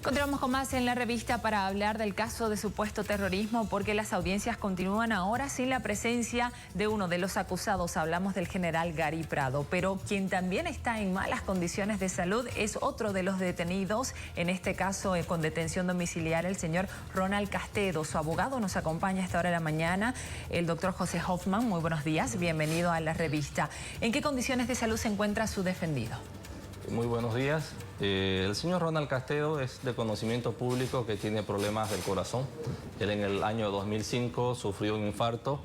Continuamos con más en la revista para hablar del caso de supuesto terrorismo, porque las audiencias continúan ahora sin la presencia de uno de los acusados. Hablamos del general Gary Prado, pero quien también está en malas condiciones de salud es otro de los detenidos, en este caso con detención domiciliaria, el señor Ronald Castedo. Su abogado nos acompaña a esta hora de la mañana, el doctor José Hoffman. Muy buenos días, bienvenido a la revista. ¿En qué condiciones de salud se encuentra su defendido? Muy buenos días. El señor Ronald Castedo es de conocimiento público que tiene problemas del corazón. Él en el año 2005 sufrió un infarto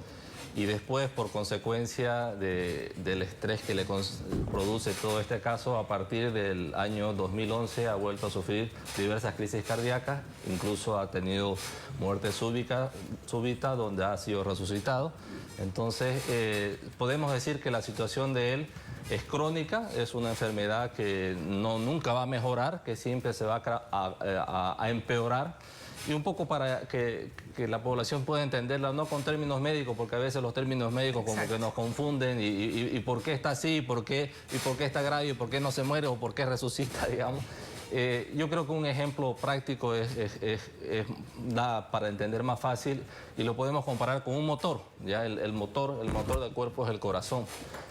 y después, por consecuencia del estrés que le produce todo este caso, a partir del año 2011 ha vuelto a sufrir diversas crisis cardíacas, incluso ha tenido muerte súbita donde ha sido resucitado. Entonces, podemos decir que la situación de él es crónica, es una enfermedad que nunca va a mejorar, que siempre se va a empeorar. Y un poco para que la población pueda entenderla, no con términos médicos, porque a veces los términos médicos como que nos confunden y por qué está así, y por qué está grave, y por qué no se muere o por qué resucita, digamos. Yo creo que un ejemplo práctico da para entender más fácil y lo podemos comparar con un motor. ¿Ya? El motor del cuerpo es el corazón.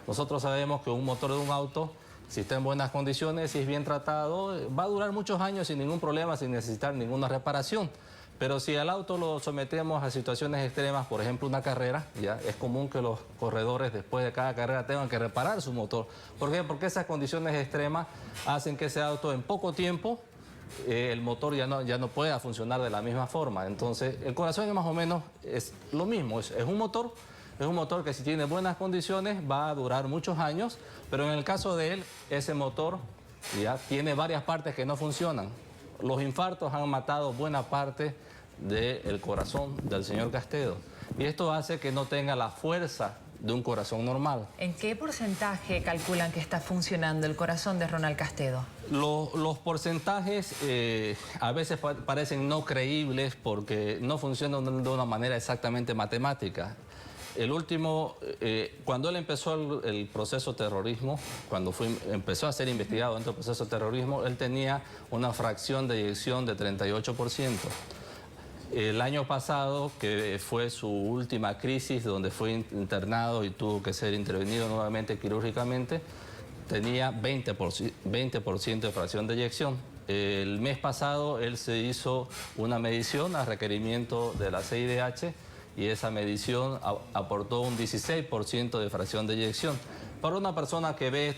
Nosotros sabemos que un motor de un auto, si está en buenas condiciones, si es bien tratado, va a durar muchos años sin ningún problema, sin necesitar ninguna reparación. Pero si al auto lo sometemos a situaciones extremas, por ejemplo una carrera, ya es común que los corredores después de cada carrera tengan que reparar su motor. ¿Por qué? Porque esas condiciones extremas hacen que ese auto en poco tiempo el motor ya no pueda funcionar de la misma forma. Entonces el corazón más o menos es lo mismo, es un motor. Es un motor que si tiene buenas condiciones va a durar muchos años, pero en el caso de él, ese motor ya tiene varias partes que no funcionan. Los infartos han matado buena parte del corazón del señor Castedo y esto hace que no tenga la fuerza de un corazón normal. ¿En qué porcentaje calculan que está funcionando el corazón de Ronald Castedo? Los porcentajes a veces parecen no creíbles porque no funcionan de una manera exactamente matemática. El último, cuando él empezó el proceso de terrorismo, cuando empezó a ser investigado dentro del proceso de terrorismo, él tenía una fracción de eyección de 38%. El año pasado, que fue su última crisis, donde fue internado y tuvo que ser intervenido nuevamente quirúrgicamente, tenía 20% de fracción de eyección. El mes pasado, él se hizo una medición a requerimiento de la CIDH, y esa medición aportó un 16% de fracción de eyección. Para una persona que ve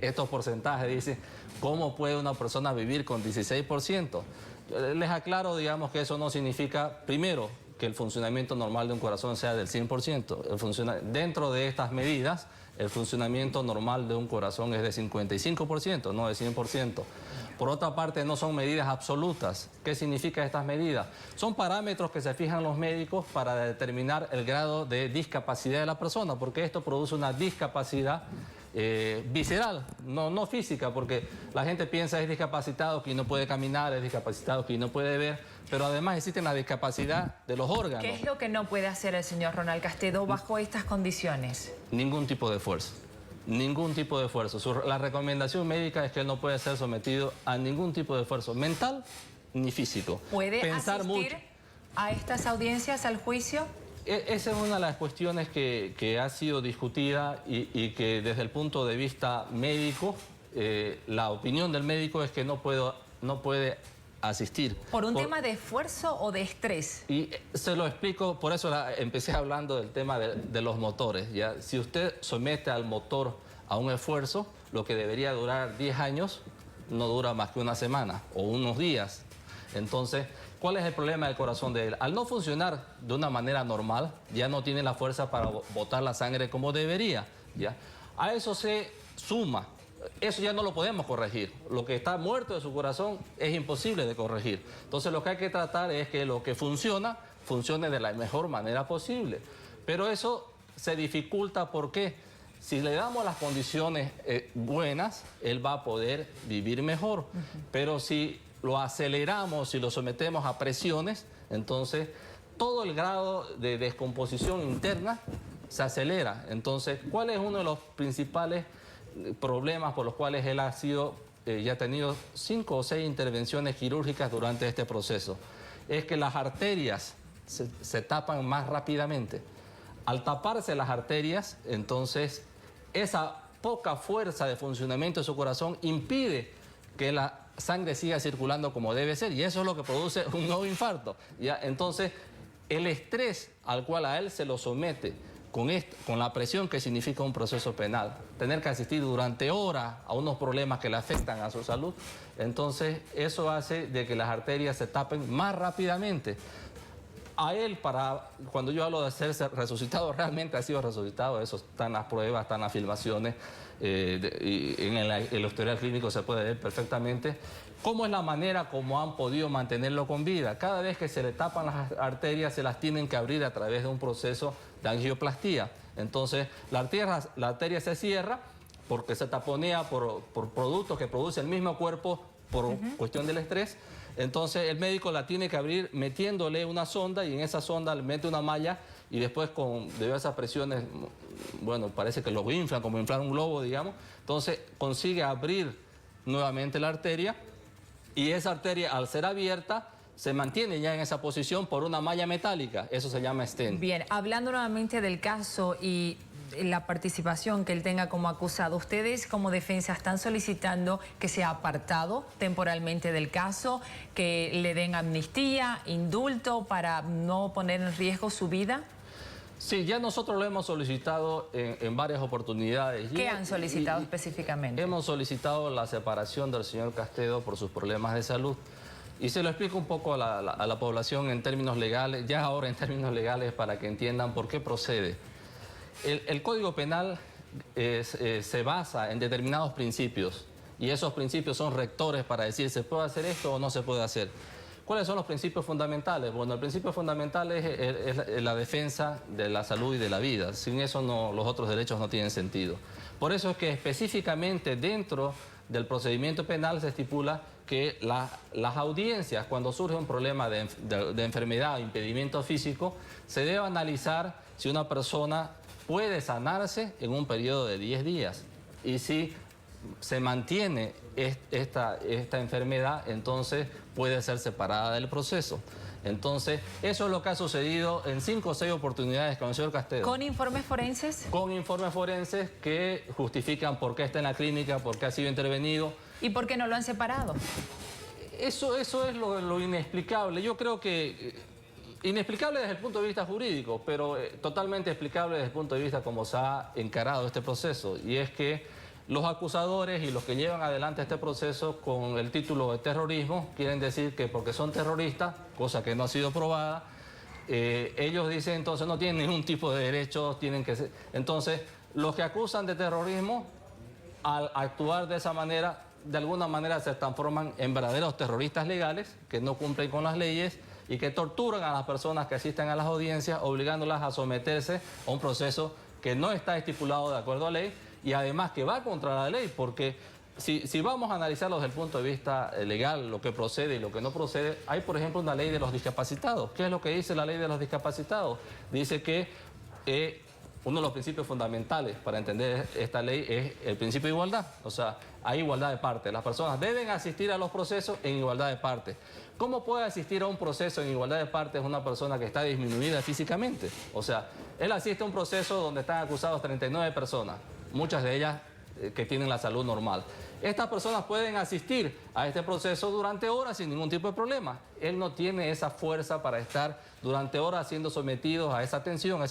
estos porcentajes, dice, ¿cómo puede una persona vivir con 16%? Les aclaro, digamos, que eso no significa, primero, que el funcionamiento normal de un corazón sea del 100%. Dentro de estas medidas, el funcionamiento normal de un corazón es de 55%, no de 100%. Por otra parte, no son medidas absolutas. ¿Qué significan estas medidas? Son parámetros que se fijan los médicos para determinar el grado de discapacidad de la persona, porque esto produce una discapacidad visceral, no física, porque la gente piensa es discapacitado que no puede caminar, es discapacitado que no puede ver, pero además existe la discapacidad de los órganos. ¿Qué es lo que no puede hacer el señor Ronald Castedo bajo estas condiciones? Ningún tipo de esfuerzo. Ningún tipo de esfuerzo. La recomendación médica es que él no puede ser sometido a ningún tipo de esfuerzo mental ni físico. ¿Puede asistir a estas audiencias, al juicio? Esa es una de las cuestiones que ha sido discutida y que desde el punto de vista médico, la opinión del médico es que no puede asistir. ¿Por un tema de esfuerzo o de estrés? Y se lo explico, por eso empecé hablando del tema de los motores. ¿Ya? Si usted somete al motor a un esfuerzo, lo que debería durar 10 años, no dura más que una semana o unos días. Entonces, ¿cuál es el problema del corazón de él? Al no funcionar de una manera normal, ya no tiene la fuerza para botar la sangre como debería. ¿Ya? A eso se suma. Eso ya no lo podemos corregir. Lo que está muerto de su corazón es imposible de corregir. Entonces lo que hay que tratar es que lo que funcione de la mejor manera posible. Pero eso se dificulta porque si le damos las condiciones buenas, él va a poder vivir mejor. Pero si lo aceleramos, si lo sometemos a presiones, entonces todo el grado de descomposición interna se acelera. Entonces, ¿cuál es uno de los principales problemas por los cuales él ha sido ya ha tenido 5 o 6 intervenciones quirúrgicas durante este proceso, es que las arterias se tapan más rápidamente. Al taparse las arterias, entonces esa poca fuerza de funcionamiento de su corazón impide que la sangre siga circulando como debe ser, y eso es lo que produce un nuevo infarto. ¿Ya? Entonces, el estrés al cual a él se lo somete, con la presión que significa un proceso penal, tener que asistir durante horas a unos problemas que le afectan a su salud, entonces eso hace de que las arterias se tapen más rápidamente. A él, cuando yo hablo de ser resucitado, realmente ha sido resucitado, eso están las pruebas, están las filmaciones, y en el historial clínico se puede ver perfectamente cómo es la manera como han podido mantenerlo con vida. Cada vez que se le tapan las arterias, se las tienen que abrir a través de un proceso de angioplastía. Entonces, la arteria se cierra porque se taponea por productos que produce el mismo cuerpo por cuestión del estrés. Entonces el médico la tiene que abrir metiéndole una sonda, y en esa sonda le mete una malla, y después con diversas presiones, bueno, parece que lo inflan, como inflar un globo, digamos. Entonces consigue abrir nuevamente la arteria, y esa arteria, al ser abierta, se mantiene ya en esa posición por una malla metálica. Eso se llama stent. Bien, hablando nuevamente del caso y la participación que él tenga como acusado, ¿ustedes como defensa están solicitando que sea apartado temporalmente del caso, que le den amnistía, indulto, para no poner en riesgo su vida? Sí, ya nosotros lo hemos solicitado en varias oportunidades. ¿Qué han solicitado específicamente? Hemos solicitado la separación del señor Castedo por sus problemas de salud. Y se lo explico un poco a la población en términos legales, ya ahora en términos legales, para que entiendan por qué procede. El Código Penal se basa en determinados principios, y esos principios son rectores para decir se puede hacer esto o no se puede hacer. ¿Cuáles son los principios fundamentales? Bueno, el principio fundamental es la defensa de la salud y de la vida. Sin eso los otros derechos no tienen sentido. Por eso es que específicamente dentro del procedimiento penal se estipula que las audiencias, cuando surge un problema de enfermedad o impedimento físico, se debe analizar si una persona puede sanarse en un periodo de 10 días. Y si se mantiene esta enfermedad, entonces puede ser separada del proceso. Entonces, eso es lo que ha sucedido en 5 o 6 oportunidades con el señor Castedo. ¿Con informes forenses? Con informes forenses que justifican por qué está en la clínica, por qué ha sido intervenido. ¿Y por qué no lo han separado? Eso es lo inexplicable. Yo creo que inexplicable desde el punto de vista jurídico, pero totalmente explicable desde el punto de vista como se ha encarado este proceso. Y es que los acusadores y los que llevan adelante este proceso con el título de terrorismo quieren decir que porque son terroristas, cosa que no ha sido probada, ellos dicen entonces no tienen ningún tipo de derechos, tienen que ser. Entonces, los que acusan de terrorismo, al actuar de esa manera, de alguna manera se transforman en verdaderos terroristas legales que no cumplen con las leyes y que torturan a las personas que asisten a las audiencias, obligándolas a someterse a un proceso que no está estipulado de acuerdo a ley, y además que va contra la ley, porque si vamos a analizarlo desde el punto de vista legal, lo que procede y lo que no procede, hay por ejemplo una ley de los discapacitados. ¿Qué es lo que dice la ley de los discapacitados? Dice que uno de los principios fundamentales para entender esta ley es el principio de igualdad. O sea, hay igualdad de partes. Las personas deben asistir a los procesos en igualdad de partes. ¿Cómo puede asistir a un proceso en igualdad de partes una persona que está disminuida físicamente? O sea, él asiste a un proceso donde están acusados 39 personas, muchas de ellas que tienen la salud normal. Estas personas pueden asistir a este proceso durante horas sin ningún tipo de problema. Él no tiene esa fuerza para estar durante horas siendo sometido a esa tensión,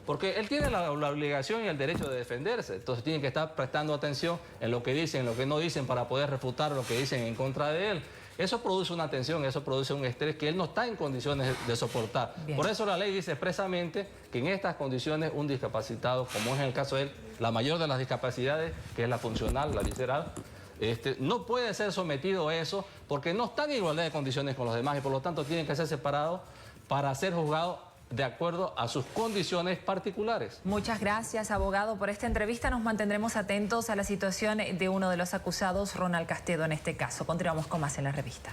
porque él tiene la obligación y el derecho de defenderse. Entonces tiene que estar prestando atención en lo que dicen, en lo que no dicen, para poder refutar lo que dicen en contra de él. Eso produce una tensión, eso produce un estrés que él no está en condiciones de soportar. Bien. Por eso la ley dice expresamente que en estas condiciones un discapacitado, como es en el caso de él, la mayor de las discapacidades, que es la funcional, la visceral, no puede ser sometido a eso porque no está en igualdad de condiciones con los demás, y por lo tanto tienen que ser separados para ser juzgados de acuerdo a sus condiciones particulares. Muchas gracias, abogado, por esta entrevista. Nos mantendremos atentos a la situación de uno de los acusados, Ronald Castedo, en este caso. Continuamos con más en la revista.